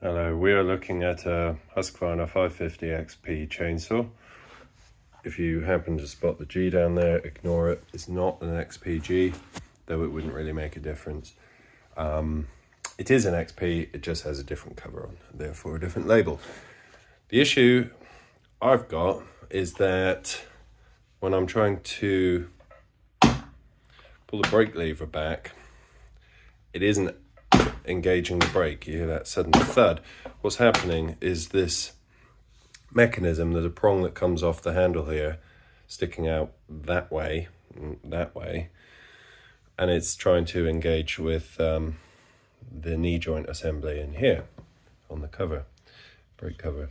Hello, we are looking at a Husqvarna 550 XP chainsaw. If you happen to spot the G down there, ignore it. It's not an XPG, though it wouldn't really make a difference. It is an XP, it just has a different cover on, therefore a different label. The issue I've got is that when I'm trying to pull the brake lever back, it isn't engaging the brake. You hear that sudden thud. What's happening is this mechanism, there's a prong that comes off the handle here, sticking out that way, and it's trying to engage with the knee joint assembly in here on the cover, brake cover.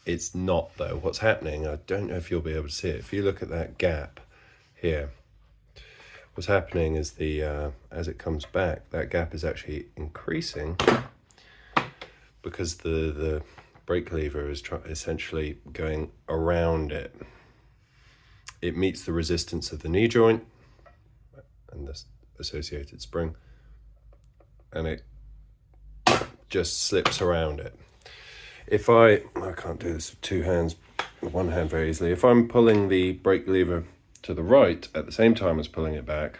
It's not though. What's happening, I don't know if you'll be able to see it. If you look at that gap here, what's happening is as it comes back, that gap is actually increasing because the brake lever is essentially going around it. It meets the resistance of the knee joint and the associated spring, and it just slips around it. If I can't do this with two hands, with one hand very easily. If I'm pulling the brake lever to the right at the same time as pulling it back,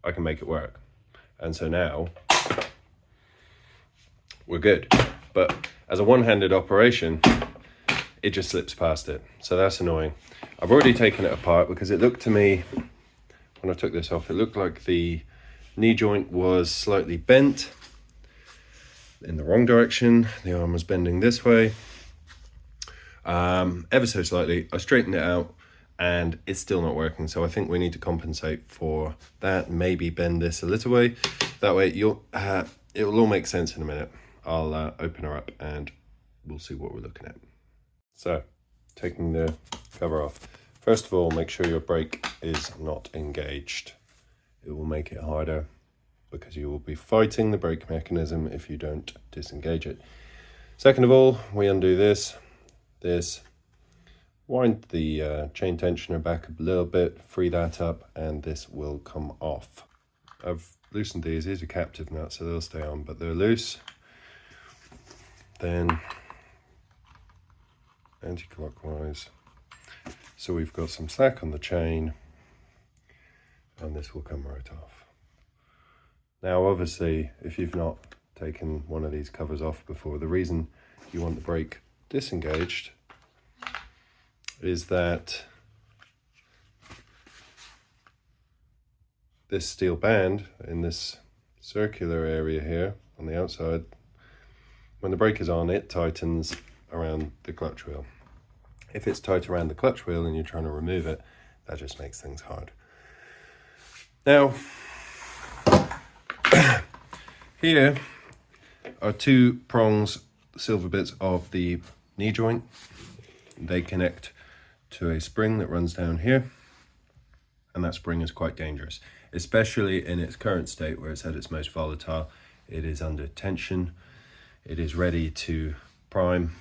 I can make it work. And so now we're good. But as a one-handed operation, it just slips past it. So that's annoying. I've already taken it apart because it looked to me, when I took this off, it looked like the knee joint was slightly bent in the wrong direction. The arm was bending this way, ever so slightly. I straightened it out and it's still not working, so I think we need to compensate for that. Maybe bend this a little way, that way it will all make sense in a minute. I'll open her up and we'll see what we're looking at. So, taking the cover off, first of all, make sure your brake is not engaged. It will make it harder because you will be fighting the brake mechanism if you don't disengage it. Second of all, we undo this, wind the chain tensioner back a little bit, free that up, and this will come off. I've loosened these are captive nuts, so they'll stay on, but they're loose. Then anti-clockwise, so we've got some slack on the chain, and this will come right off. Now obviously, if you've not taken one of these covers off before, the reason you want the brake disengaged is that this steel band in this circular area here on the outside, when the brake is on, it tightens around the clutch wheel. If it's tight around the clutch wheel and you're trying to remove it, that just makes things hard. Now, here are two prongs, silver bits of the knee joint. They connect to a spring that runs down here, and that spring is quite dangerous, especially in its current state where it's at its most volatile. It is under tension, it is ready to prime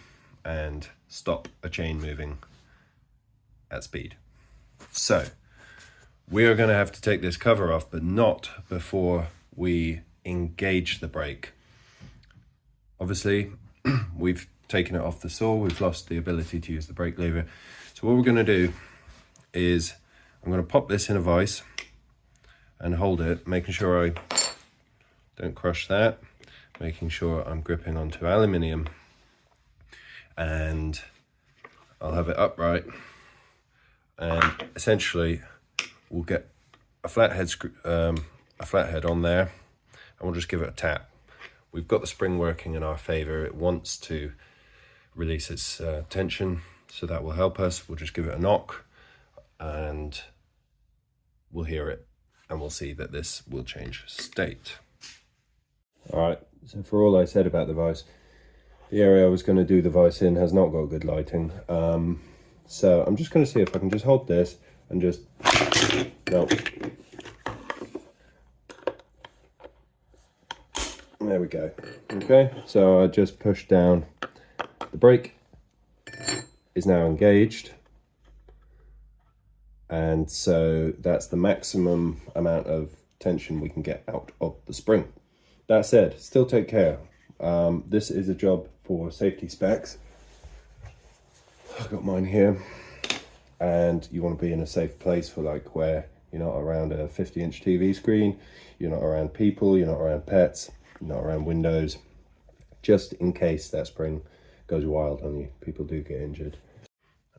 and stop a chain moving at speed. So we are going to have to take this cover off, but not before we engage the brake. Obviously, we've taken it off the saw, we've lost the ability to use the brake lever. So what we're going to do is I'm going to pop this in a vise and hold it, making sure I don't crush that, making sure I'm gripping onto aluminium, and I'll have it upright, and essentially we'll get a flathead on there, and we'll just give it a tap. We've got the spring working in our favor. It wants to release its tension, so that will help us. We'll just give it a knock and we'll hear it, and we'll see that this will change state. All right, so for all I said about the vise, the area I was going to do the vise in has not got good lighting. So I'm just going to see if I can just hold this and just, no. There we go. Okay, so I just pushed down. The brake is now engaged, and so that's the maximum amount of tension we can get out of the spring. That said, still take care. This is a job for safety specs. I've got mine here, and you want to be in a safe place for like where you're not around a 50-inch TV screen, you're not around people, you're not around pets, you're not around windows, just in case that spring goes wild on you. People do get injured.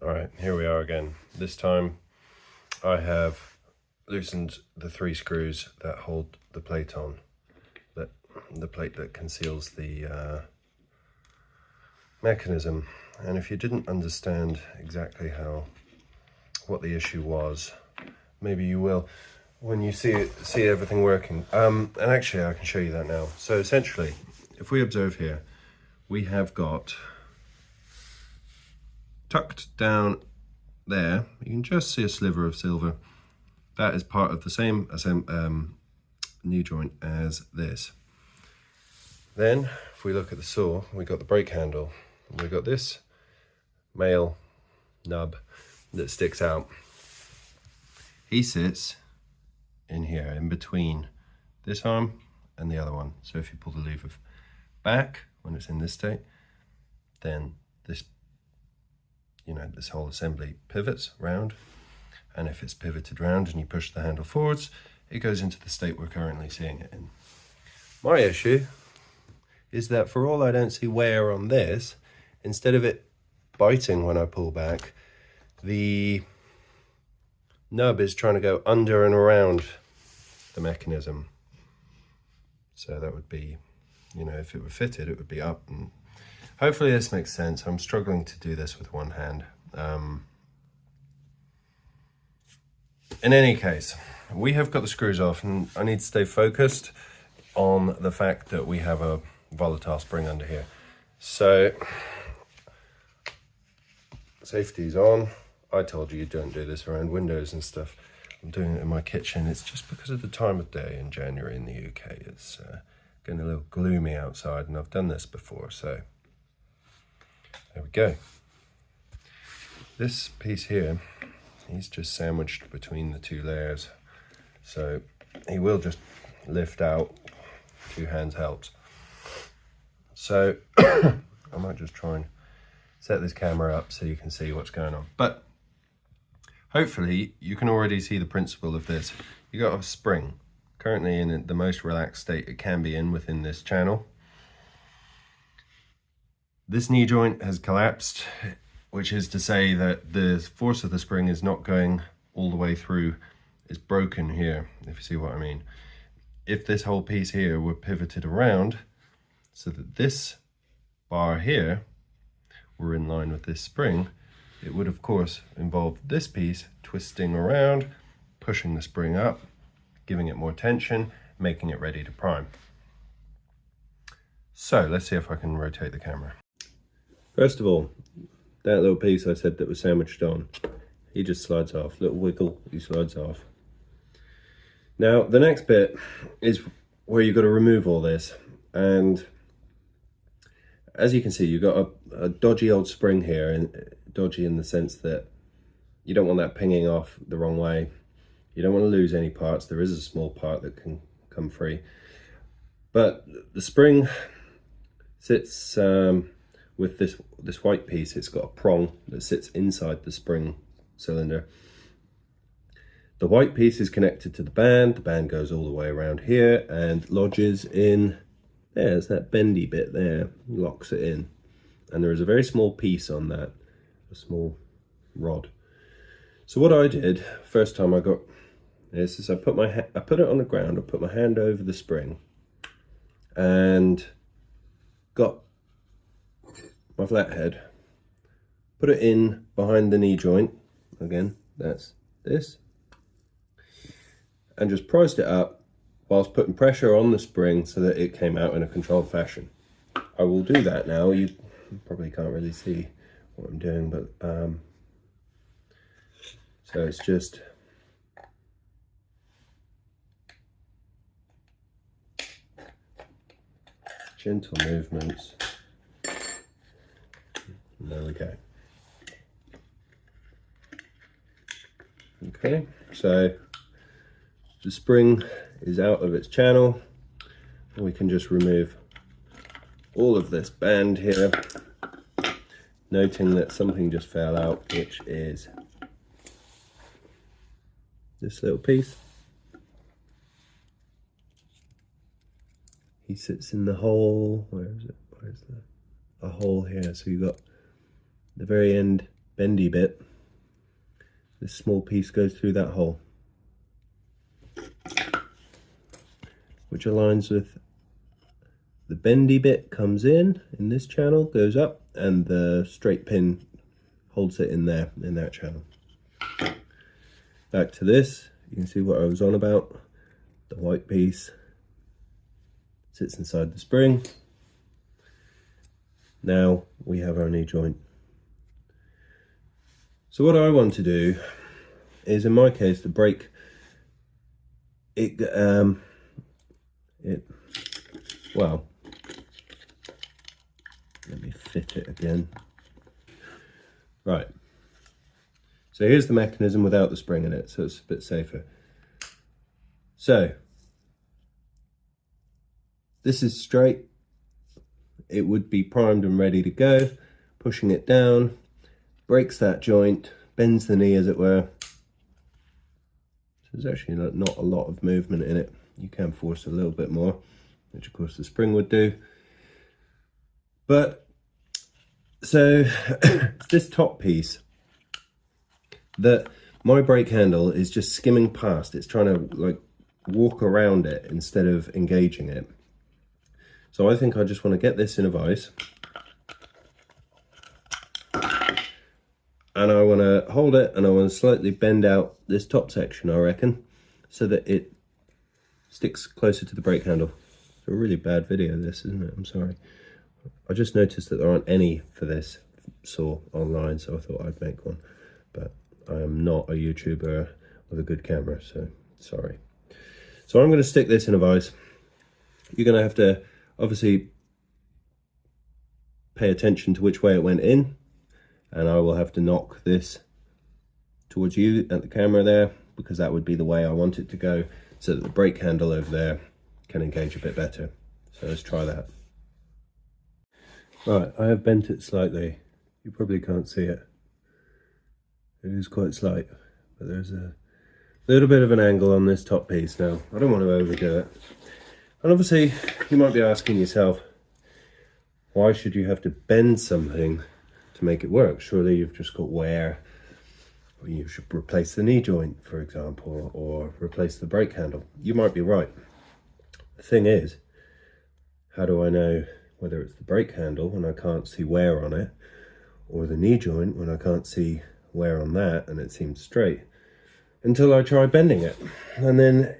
All right, here we are again. This time I have loosened the 3 screws that hold the plate on, the plate that conceals the mechanism. And if you didn't understand exactly what the issue was, maybe you will when you see everything working. And actually I can show you that now. So essentially, if we observe here, we have got tucked down there, you can just see a sliver of silver. That is part of the same knee joint as this. Then, if we look at the saw, we got the brake handle. And we got this male nub that sticks out. He sits in here, in between this arm and the other one. So if you pull the lever back when it's in this state, then this, this whole assembly pivots round. And if it's pivoted round and you push the handle forwards, it goes into the state we're currently seeing it in. My issue is that for all I don't see wear on this, instead of it biting when I pull back, the nub is trying to go under and around the mechanism. So that would be, if it were fitted, it would be up. And hopefully this makes sense. I'm struggling to do this with one hand. In any case, we have got the screws off, and I need to stay focused on the fact that we have a volatile spring under here. So safety's on. I told you don't do this around windows and stuff. I'm doing it in my kitchen. It's just because of the time of day in January in the UK. It's getting a little gloomy outside, and I've done this before, so there we go. This piece here, he's just sandwiched between the 2 layers, so he will just lift out. 2 hands helps. So I might just try and set this camera up so you can see what's going on. But hopefully you can already see the principle of this. You got a spring currently in the most relaxed state it can be in within this channel. This knee joint has collapsed, which is to say that the force of the spring is not going all the way through. It's broken here, if you see what I mean. If this whole piece here were pivoted around so that this bar here were in line with this spring, it would of course involve this piece twisting around, pushing the spring up, giving it more tension, making it ready to prime. So let's see if I can rotate the camera. First of all, that little piece I said that was sandwiched on, he just slides off. Little wiggle, he slides off. Now the next bit is where you've got to remove all this, and as you can see, you've got a dodgy old spring here, and dodgy in the sense that you don't want that pinging off the wrong way. You don't want to lose any parts. There is a small part that can come free, but the spring sits with this white piece. It's got a prong that sits inside the spring cylinder. The white piece is connected to the band. The band goes all the way around here and lodges in. There's that bendy bit there, locks it in. And there is a very small piece on that, a small rod. So what I did, first time I got this, is I put it on the ground, I put my hand over the spring and got my flathead, put it in behind the knee joint, again, that's this, and just prised it up whilst putting pressure on the spring so that it came out in a controlled fashion. I will do that now. You probably can't really see what I'm doing, but so it's just gentle movements. And there we go. Okay, so the spring is out of its channel, and we can just remove all of this band here, noting that something just fell out, which is this little piece. He sits in the hole. Where is it? Where's a hole here? So you've got the very end bendy bit. This small piece goes through that hole, which aligns with the bendy bit, comes in this channel, goes up, and the straight pin holds it in there, in that channel. Back to this, you can see what I was on about. The white piece sits inside the spring. Now we have our knee joint. So what I want to do is, in my case, the brake, well, let me fit it again. Right. So here's the mechanism without the spring in it, so it's a bit safer. So this is straight. It would be primed and ready to go. Pushing it down, breaks that joint, bends the knee as it were. So there's actually not a lot of movement in it. You can force a little bit more, which of course the spring would do. But so it's this top piece that my brake handle is just skimming past. It's trying to like walk around it instead of engaging it. So I think I just want to get this in a vise, and I want to hold it, and I want to slightly bend out this top section, I reckon, so that it sticks closer to the brake handle. It's a really bad video, this, isn't it? I'm sorry. I just noticed that there aren't any for this saw online, so I thought I'd make one, but I am not a YouTuber with a good camera, so sorry. So I'm going to stick this in a vise. You're going to have to obviously pay attention to which way it went in, and I will have to knock this towards you at the camera there, because that would be the way I want it to go, so that the brake handle over there can engage a bit better. So let's try that. Right, I have bent it slightly. You probably can't see it. It is quite slight, but there's a little bit of an angle on this top piece now. I don't want to overdo it. And obviously, you might be asking yourself, why should you have to bend something to make it work? Surely you've just got wear, or you should replace the knee joint, for example, or replace the brake handle. You might be right. The thing is, how do I know whether it's the brake handle when I can't see wear on it, or the knee joint when I can't see wear on that and it seems straight? Until I try bending it. And then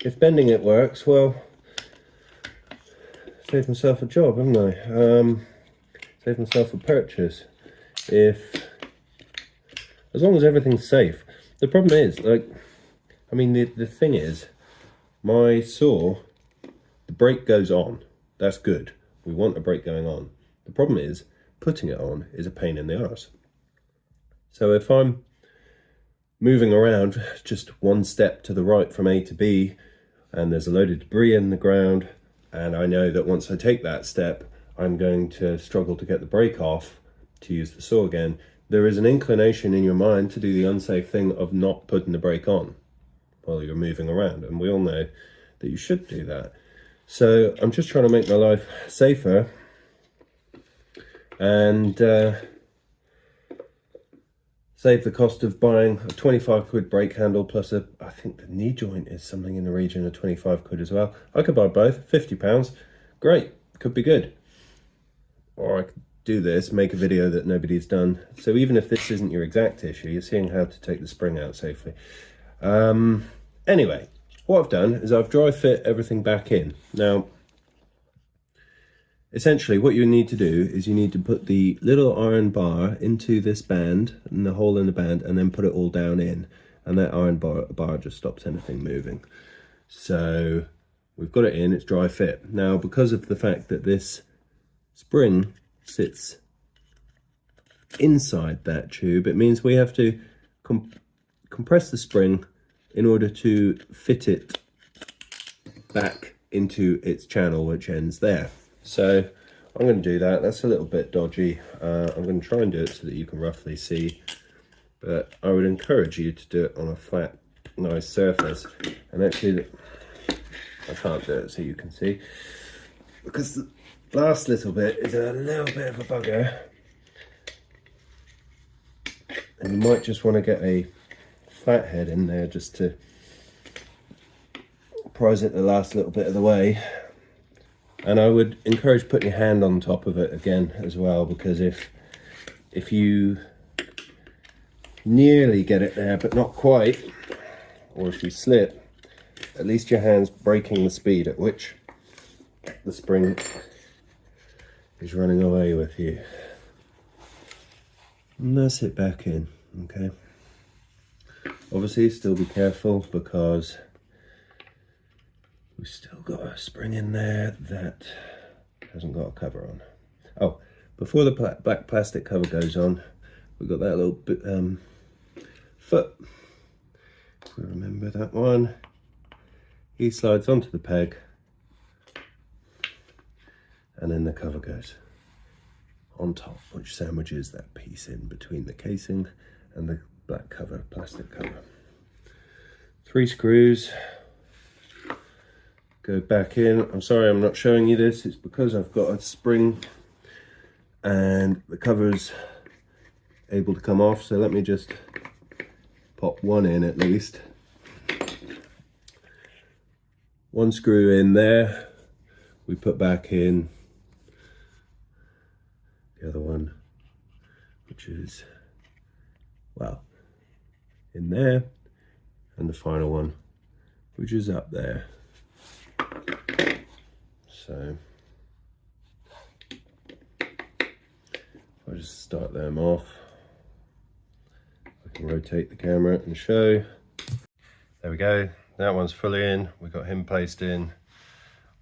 if bending it works, well, save myself a job, haven't I? Save myself a purchase. As long as everything's safe. The problem is, the thing is, my saw, the brake goes on. That's good. We want a brake going on. The problem is, putting it on is a pain in the arse. So if I'm moving around just one step to the right from A to B, and there's a load of debris in the ground, and I know that once I take that step, I'm going to struggle to get the brake off to use the saw again, there is an inclination in your mind to do the unsafe thing of not putting the brake on while you're moving around. And we all know that you should do that. So I'm just trying to make my life safer, and save the cost of buying a 25 quid brake handle plus I think the knee joint is something in the region of 25 quid as well. I could buy both, £50. Great, could be good. Or I could do this, make a video that nobody's done. So even if this isn't your exact issue, you're seeing how to take the spring out safely. Anyway, what I've done is I've dry fit everything back in. Now, essentially what you need to do is you need to put the little iron bar into this band, and the hole in the band, and then put it all down in. And that iron bar just stops anything moving. So we've got it in, it's dry fit. Now, because of the fact that this spring sits inside that tube, it means we have to compress the spring in order to fit it back into its channel, which ends there. So I'm going to do that. That's a little bit dodgy. I'm going to try and do it so that you can roughly see, but I would encourage you to do it on a flat, nice surface. And actually, I can't do it so you can see, because the last little bit is a little bit of a bugger. And you might just want to get a flat head in there just to prise it the last little bit of the way. And I would encourage putting your hand on top of it again as well, because if you nearly get it there but not quite, or if you slip, at least your hand's braking the speed at which the spring is running away with you. And that's it back in, okay? Obviously still be careful, because we've still got a spring in there that hasn't got a cover on. Oh, before the black plastic cover goes on, we've got that little bit, foot. If we remember that one, he slides onto the peg, and then the cover goes on top, which sandwiches that piece in between the casing and the black cover, plastic cover. 3 screws go back in. I'm sorry I'm not showing you this, it's because I've got a spring and the cover's able to come off, so let me just pop one in at least. 1 screw in there, we put back in the other one, which is, well, in there, and the final one, which is up there. So I'll just start them off. I can rotate the camera and show. There we go, that one's fully in. We got him placed in,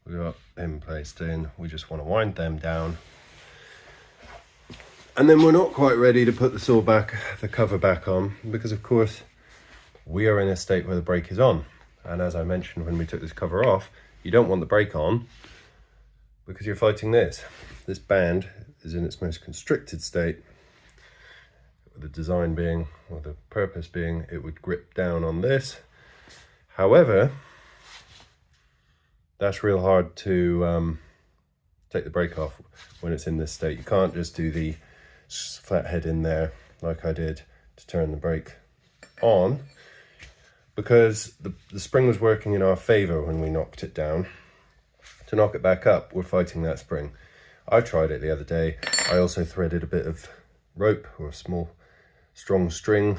we got him placed in. We just want to wind them down. And then we're not quite ready to put the cover back on, because of course we are in a state where the brake is on. And as I mentioned when we took this cover off, you don't want the brake on because you're fighting this. This band is in its most constricted state, the design being, or the purpose being, it would grip down on this. However, that's real hard to take the brake off when it's in this state. You can't just do the flat head in there like I did to turn the brake on, because the spring was working in our favor when we knocked it down. To knock it back up, we're fighting that spring. I tried it the other day. I also threaded a bit of rope or a small strong string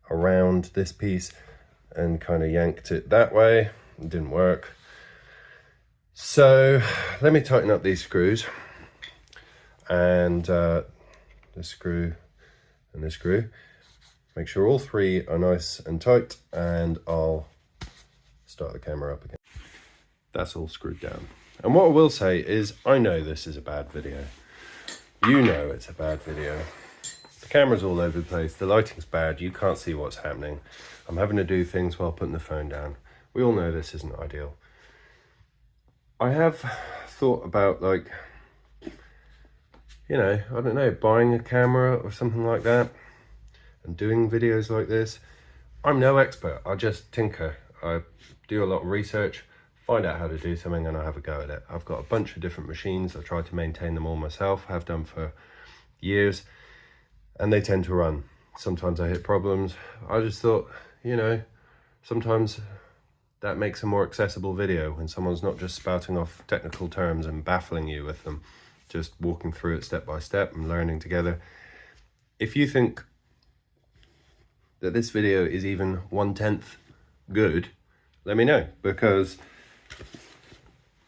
around this piece and kind of yanked it that way. It didn't work. So let me tighten up these screws, and this screw and this screw. Make sure all 3 are nice and tight, and I'll start the camera up again. That's all screwed down. And what I will say is, I know this is a bad video. You know it's a bad video. The camera's all over the place, the lighting's bad, you can't see what's happening. I'm having to do things while putting the phone down. We all know this isn't ideal. I have thought about, like, you know, I don't know, buying a camera or something like that and doing videos like this. I'm no expert, I just tinker. I do a lot of research, find out how to do something, and I have a go at it. I've got a bunch of different machines. I try to maintain them all myself, have done for years, and they tend to run. Sometimes I hit problems. I just thought, you know, sometimes that makes a more accessible video when someone's not just spouting off technical terms and baffling you with them, just walking through it step by step and learning together. If you think that this video is even 1/10 good, let me know, because,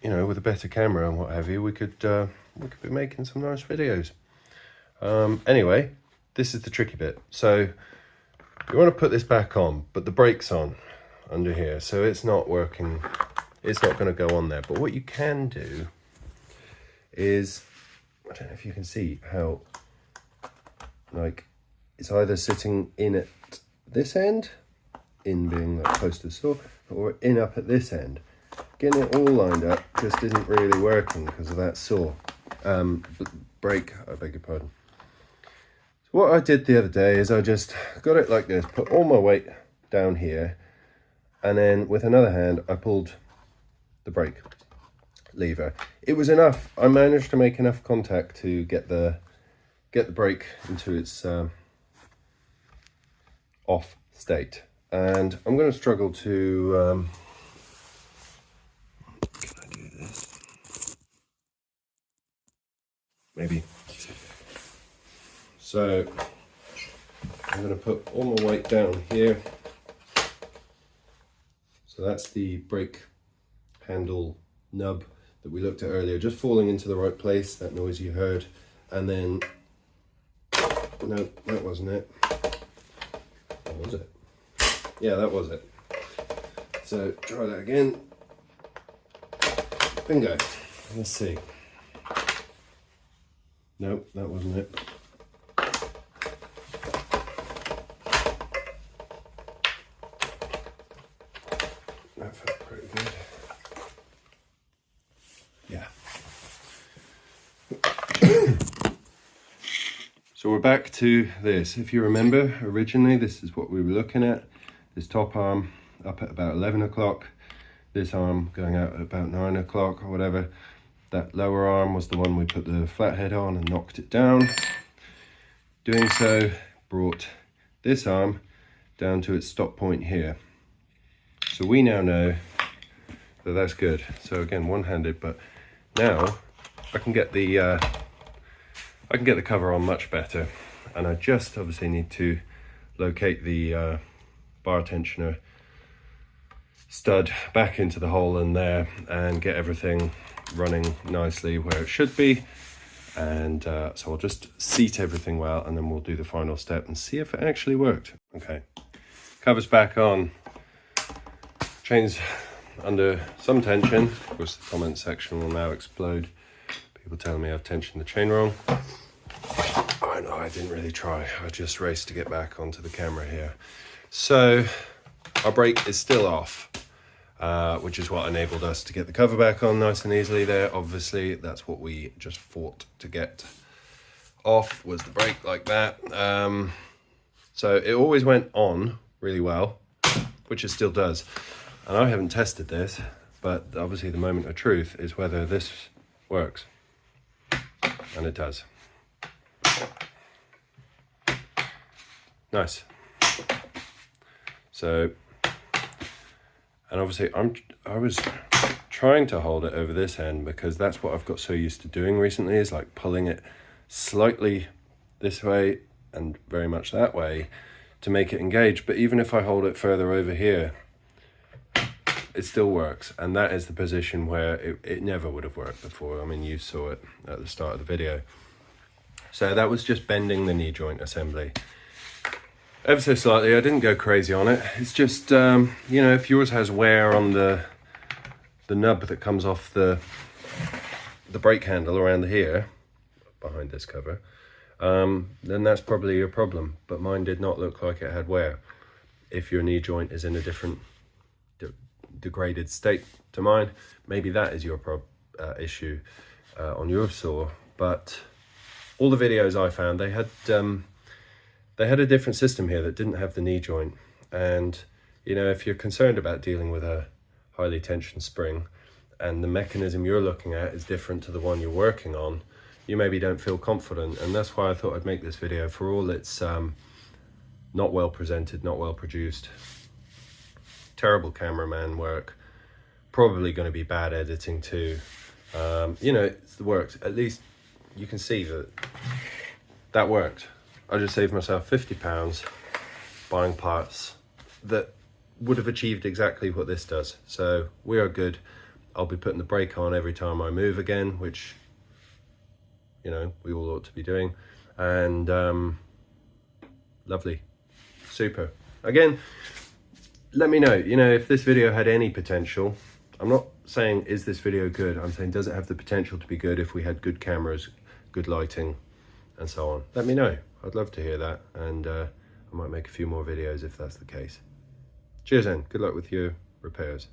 you know, with a better camera and what have you, we could be making some nice videos. Anyway, this is the tricky bit. So you want to put this back on, but the brake's on under here, so it's not working. It's not going to go on there. But what you can do is, I don't know if you can see how, like, it's either sitting in at this end, in being like close to the saw, or in up at this end. getting it all lined up just isn't really working because of that saw. Brake, I beg your pardon. So what I did the other day is I just got it like this, put all my weight down here, and then with another hand I pulled the brake lever. It was enough. I managed to make enough contact to get the brake into its off state, and I'm going to struggle to can I do this? Maybe. So I'm going to put all my weight down here. So that's the brake handle nub that we looked at earlier, just falling into the right place, that noise you heard. And then, no, that wasn't it. What was it? Yeah, that was it. So try that again. Bingo. Let's see. Nope, that wasn't it. That felt pretty good. Yeah. So we're back to this. If you remember, originally this is what we were looking at. This top arm up at about 11 o'clock. This arm going out at about 9 o'clock or whatever. That lower arm was the one we put the flathead on and knocked it down. Doing so brought this arm down to its stop point here. So we now know that that's good. So again, one-handed, but now I can get the cover on much better, and I just obviously need to locate the bar tensioner stud back into the hole in there and get everything running nicely where it should be. And so I'll just seat everything well, and then we'll do the final step and see if it actually worked. Okay, cover's back on. Chain's under some tension. Of course, the comment section will now explode. People telling me I've tensioned the chain wrong. Oh no, I didn't really try. I just raced to get back onto the camera here. So our brake is still off, which is what enabled us to get the cover back on nice and easily there. Obviously, that's what we just fought to get off, was the brake like that. So it always went on really well, which it still does. And I haven't tested this, but obviously the moment of truth is whether this works. And it does. Nice. So, and obviously I was trying to hold it over this end because that's what I've got so used to doing recently, is like pulling it slightly this way and very much that way to make it engage. But even if I hold it further over here, it still works. And that is the position where it never would have worked before. I mean, you saw it at the start of the video. So that was just bending the knee joint assembly ever so slightly. I didn't go crazy on it. It's just, you know, if yours has wear on the nub that comes off the brake handle around here, behind this cover, then that's probably your problem. But mine did not look like it had wear. If your knee joint is in a different degraded state to mine, maybe that is your issue on your saw. But all the videos I found, they had a different system here that didn't have the knee joint. And you know, if you're concerned about dealing with a highly tensioned spring and the mechanism you're looking at is different to the one you're working on, you maybe don't feel confident. And that's why I thought I'd make this video. For all it's not well presented, not well produced, terrible cameraman work, probably going to be bad editing too, you know, it's worked. At least you can see that worked. I just saved myself £50 buying parts that would have achieved exactly what this does. So we are good. I'll be putting the brake on every time I move again, which, you know, we all ought to be doing. And lovely, super. Again, let me know, you know, if this video had any potential. I'm not saying is this video good, I'm saying does it have the potential to be good if we had good cameras, good lighting, and so on. Let me know. I'd love to hear that, and I might make a few more videos if that's the case. Cheers then, good luck with your repairs.